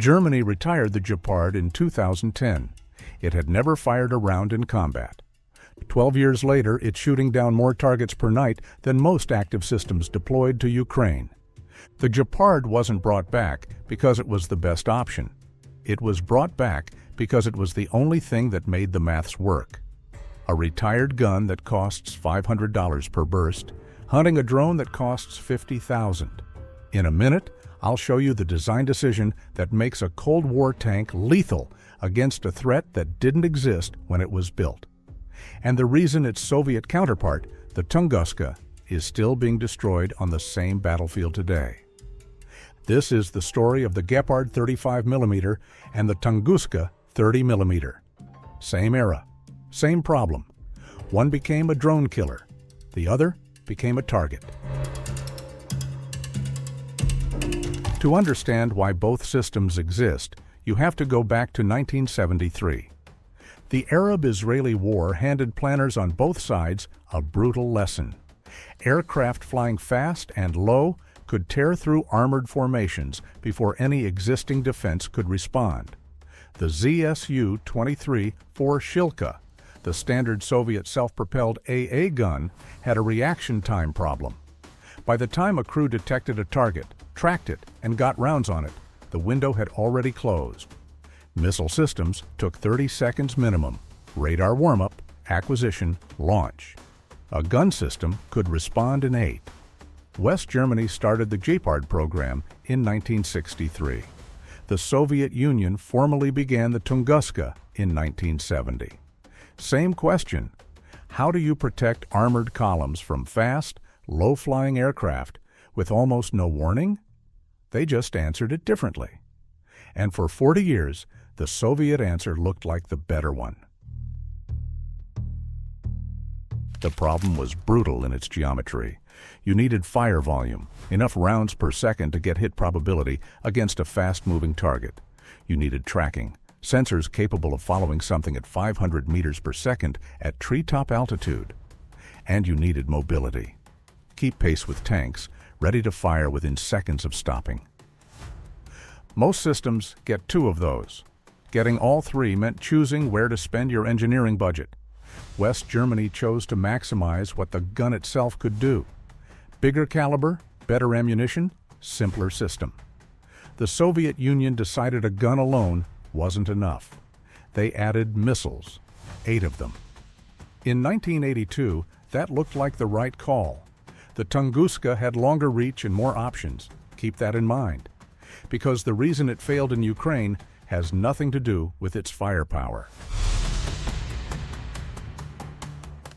Germany retired the Gepard in 2010. It had never fired a round in combat. 12 years later, it's shooting down more targets per night than most active systems deployed to Ukraine. The Gepard wasn't brought back because it was the best option. It was brought back because it was the only thing that made the maths work. A retired gun that costs $500 per burst, hunting a drone that costs $50,000. In a minute, I'll show you the design decision that makes a Cold War tank lethal against a threat that didn't exist when it was built. And the reason its Soviet counterpart, the Tunguska, is still being destroyed on the same battlefield today. This is the story of the Gepard 35mm and the Tunguska 30mm. Same era, same problem. One became a drone killer, the other became a target. To understand why both systems exist, you have to go back to 1973. The Arab-Israeli War handed planners on both sides a brutal lesson. Aircraft flying fast and low could tear through armored formations before any existing defense could respond. The ZSU-23 Shilka, the standard Soviet self-propelled AA gun, had a reaction time problem. By the time a crew detected a target, tracked it, and got rounds on it, the window had already closed. Missile systems took 30 seconds minimum: radar warm-up, acquisition, launch. A gun system could respond in 8. West Germany started the Gepard program in 1963. The Soviet Union formally began the Tunguska in 1970. Same question: how do you protect armored columns from fast, low-flying aircraft with almost no warning? They just answered it differently. And for 40 years, the Soviet answer looked like the better one. The problem was brutal in its geometry. You needed fire volume, enough rounds per second to get hit probability against a fast-moving target. You needed tracking, sensors capable of following something at 500 meters per second at treetop altitude. And you needed mobility. Keep pace with tanks, ready to fire within seconds of stopping. Most systems get 2 of those. Getting all 3 meant choosing where to spend your engineering budget. West Germany chose to maximize what the gun itself could do. Bigger caliber, better ammunition, simpler system. The Soviet Union decided a gun alone wasn't enough. They added missiles, 8 of them. In 1982, that looked like the right call. The Tunguska had longer reach and more options. Keep that in mind, because the reason it failed in Ukraine has nothing to do with its firepower.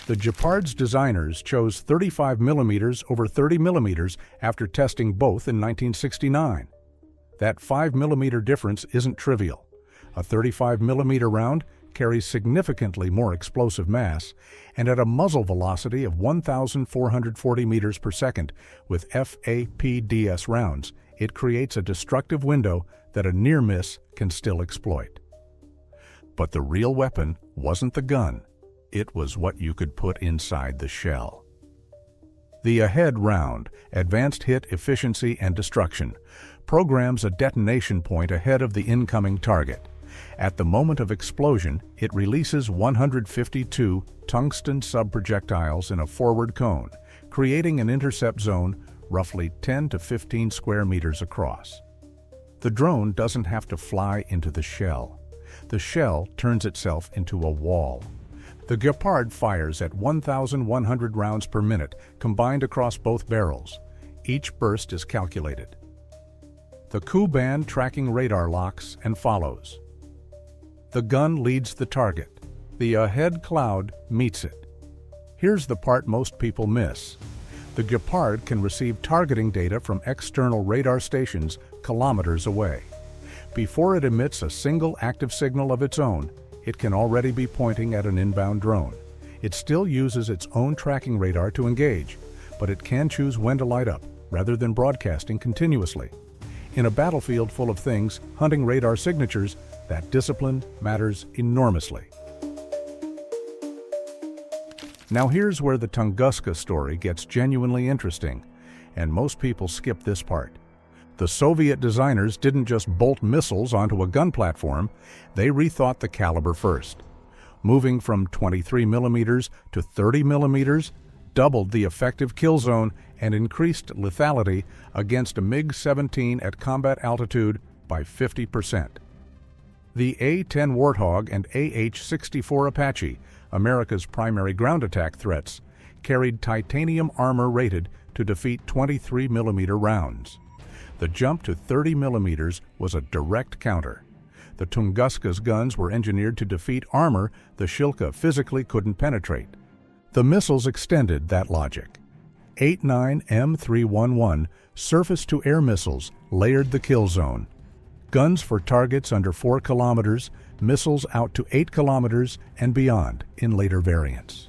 The Gepard's designers chose 35mm over 30mm after testing both in 1969. That 5mm difference isn't trivial. A 35mm round carries significantly more explosive mass, and at a muzzle velocity of 1,440 meters per second with FAPDS rounds, it creates a destructive window that a near miss can still exploit. But the real weapon wasn't the gun. It was what you could put inside the shell. The ahead round, advanced hit efficiency and destruction, programs a detonation point ahead of the incoming target. At the moment of explosion, it releases 152 tungsten subprojectiles in a forward cone, creating an intercept zone roughly 10 to 15 square meters across. The drone doesn't have to fly into the shell. The shell turns itself into a wall. The Gepard fires at 1,100 rounds per minute, combined across both barrels. Each burst is calculated. The Ku-band tracking radar locks and follows. The gun leads the target. The ahead cloud meets it. Here's the part most people miss. The Gepard can receive targeting data from external radar stations kilometers away. Before it emits a single active signal of its own, it can already be pointing at an inbound drone. It still uses its own tracking radar to engage, but it can choose when to light up, rather than broadcasting continuously. In a battlefield full of things hunting radar signatures, that discipline matters enormously. Now here's where the Tunguska story gets genuinely interesting, and most people skip this part. The Soviet designers didn't just bolt missiles onto a gun platform, they rethought the caliber first. Moving from 23mm to 30mm doubled the effective kill zone and increased lethality against a MiG-17 at combat altitude by 50%. The A-10 Warthog and AH-64 Apache, America's primary ground attack threats, carried titanium armor rated to defeat 23mm rounds. The jump to 30mm was a direct counter. The Tunguska's guns were engineered to defeat armor the Shilka physically couldn't penetrate. The missiles extended that logic. 89M311 surface-to-air missiles layered the kill zone. Guns for targets under 4 kilometers, missiles out to 8 kilometers and beyond in later variants.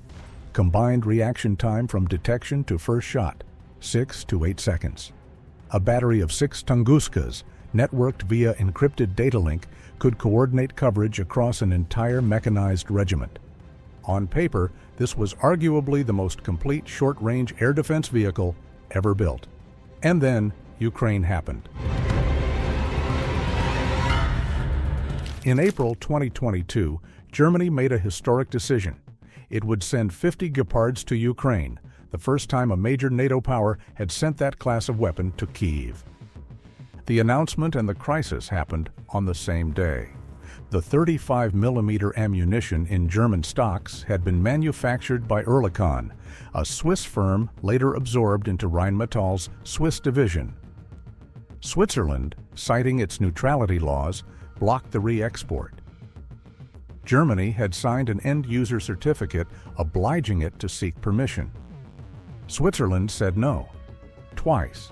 Combined reaction time from detection to first shot, 6 to 8 seconds. A battery of 6 Tunguskas, networked via encrypted data link, could coordinate coverage across an entire mechanized regiment. On paper, this was arguably the most complete short-range air defense vehicle ever built. And then, Ukraine happened. In April 2022, Germany made a historic decision. It would send 50 Gepards to Ukraine, the first time a major NATO power had sent that class of weapon to Kyiv. The announcement and the crisis happened on the same day. The 35mm ammunition in German stocks had been manufactured by Oerlikon, a Swiss firm later absorbed into Rheinmetall's Swiss division. Switzerland, citing its neutrality laws, blocked the re-export. Germany had signed an end-user certificate obliging it to seek permission. Switzerland said no, twice.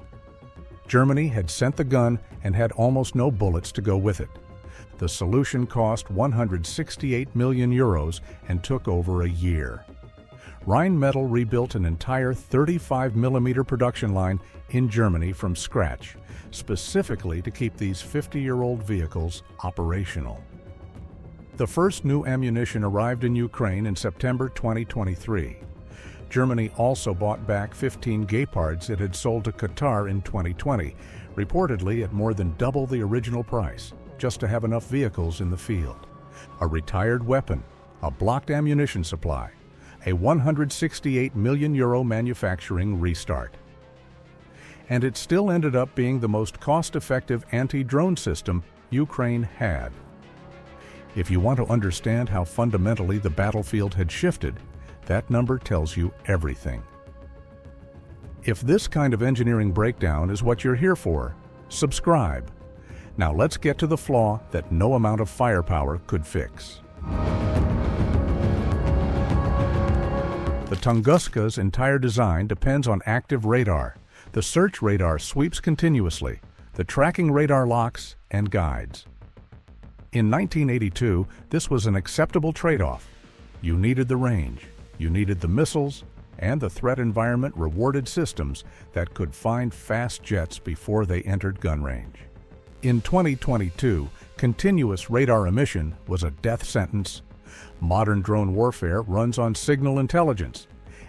Germany had sent the gun and had almost no bullets to go with it. The solution cost 168 million euros and took over a year. Rheinmetall rebuilt an entire 35mm production line in Germany from scratch, specifically to keep these 50-year-old vehicles operational. The first new ammunition arrived in Ukraine in September 2023. Germany also bought back 15 Gepards it had sold to Qatar in 2020, reportedly at more than double the original price, just to have enough vehicles in the field. A retired weapon, a blocked ammunition supply, a 168 million euro manufacturing restart. And it still ended up being the most cost-effective anti-drone system Ukraine had. If you want to understand how fundamentally the battlefield had shifted, that number tells you everything. If this kind of engineering breakdown is what you're here for, subscribe. Now let's get to the flaw that no amount of firepower could fix. The Tunguska's entire design depends on active radar. The search radar sweeps continuously. The tracking radar locks and guides. In 1982, this was an acceptable trade-off. You needed the range. You needed the missiles, and the threat environment rewarded systems that could find fast jets before they entered gun range. In 2022, continuous radar emission was a death sentence. Modern drone warfare runs on signal intelligence.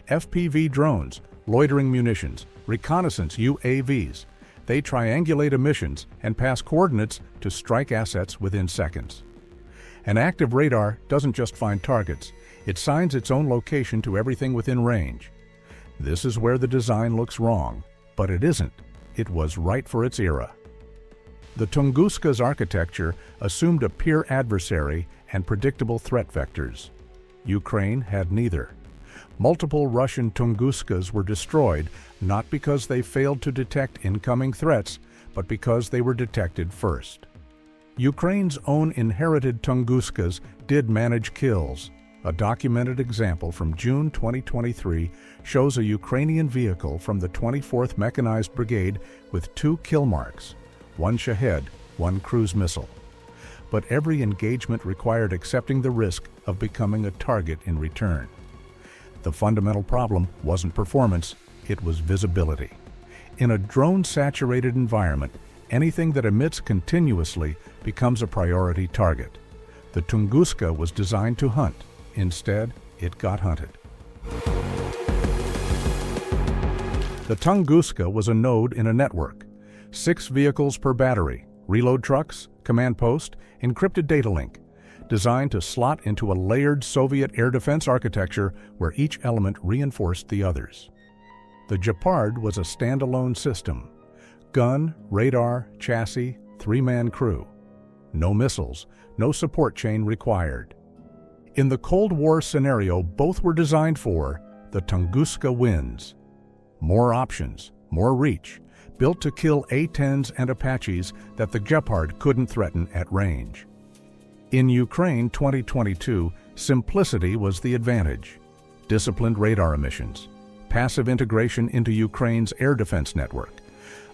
FPV drones, loitering munitions, reconnaissance UAVs. They triangulate emissions and pass coordinates to strike assets within seconds. An active radar doesn't just find targets. It assigns its own location to everything within range. This is where the design looks wrong, but it isn't. It was right for its era. The Tunguska's architecture assumed a peer adversary and predictable threat vectors. Ukraine had neither. Multiple Russian Tunguskas were destroyed not because they failed to detect incoming threats, but because they were detected first. Ukraine's own inherited Tunguskas did manage kills. A documented example from June 2023 shows a Ukrainian vehicle from the 24th Mechanized Brigade with 2 kill marks, 1 Shahed, 1 cruise missile. But every engagement required accepting the risk of becoming a target in return. The fundamental problem wasn't performance, it was visibility. In a drone-saturated environment, anything that emits continuously becomes a priority target. The Tunguska was designed to hunt. Instead, it got hunted. The Tunguska was a node in a network. 6 vehicles per battery, reload trucks, command post, encrypted data link, designed to slot into a layered Soviet air defense architecture where each element reinforced the others. The Gepard was a standalone system. Gun, radar, chassis, 3-man crew. No missiles, no support chain required. In the Cold War scenario both were designed for, the Tunguska wins. More options, more reach, built to kill A-10s and Apaches that the Gepard couldn't threaten at range. In Ukraine 2022, simplicity was the advantage. Disciplined radar emissions, passive integration into Ukraine's air defense network,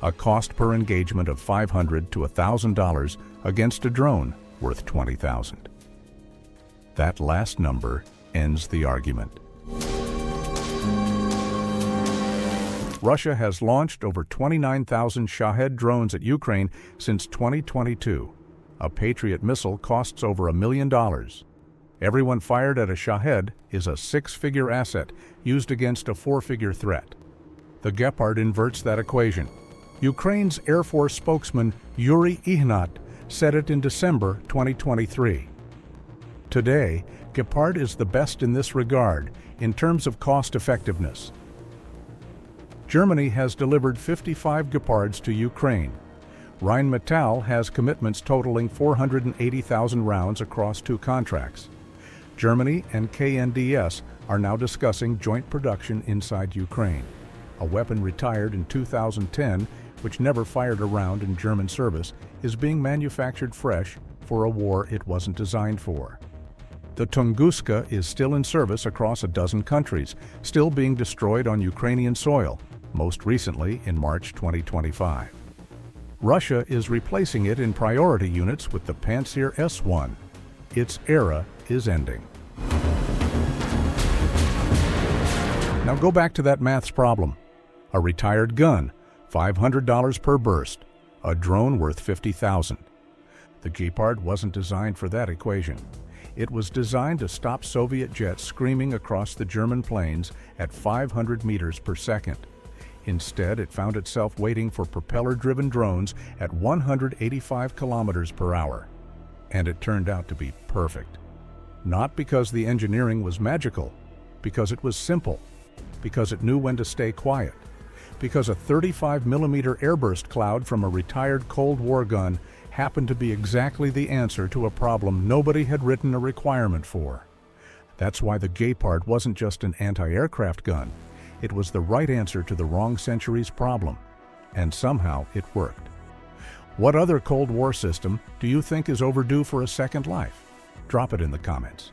a cost per engagement of $500 to $1,000 against a drone worth $20,000. That last number ends the argument. Russia has launched over 29,000 Shahed drones at Ukraine since 2022. A Patriot missile costs over $1 million. Every one fired at a Shahed is a 6-figure asset used against a 4-figure threat. The Gepard inverts that equation. Ukraine's Air Force spokesman Yuri Ihnat said it in December 2023. Today, Gepard is the best in this regard in terms of cost effectiveness. Germany has delivered 55 Gepards to Ukraine. Rheinmetall has commitments totaling 480,000 rounds across 2 contracts. Germany and KNDS are now discussing joint production inside Ukraine. A weapon retired in 2010, which never fired a round in German service, is being manufactured fresh for a war it wasn't designed for. The Tunguska is still in service across a dozen countries, still being destroyed on Ukrainian soil, most recently in March 2025. Russia is replacing it in priority units with the Pantsir S-1. Its era is ending. Now go back to that maths problem. A retired gun, $500 per burst. A drone worth $50,000. The Gepard wasn't designed for that equation. It was designed to stop Soviet jets screaming across the German plains at 500 meters per second. Instead, it found itself waiting for propeller-driven drones at 185 kilometers per hour. And it turned out to be perfect. Not because the engineering was magical, because it was simple, because it knew when to stay quiet, because a 35mm airburst cloud from a retired Cold War gun happened to be exactly the answer to a problem nobody had written a requirement for. That's why the Gepard wasn't just an anti-aircraft gun. It was the right answer to the wrong century's problem. And somehow it worked. What other Cold War system do you think is overdue for a second life? Drop it in the comments.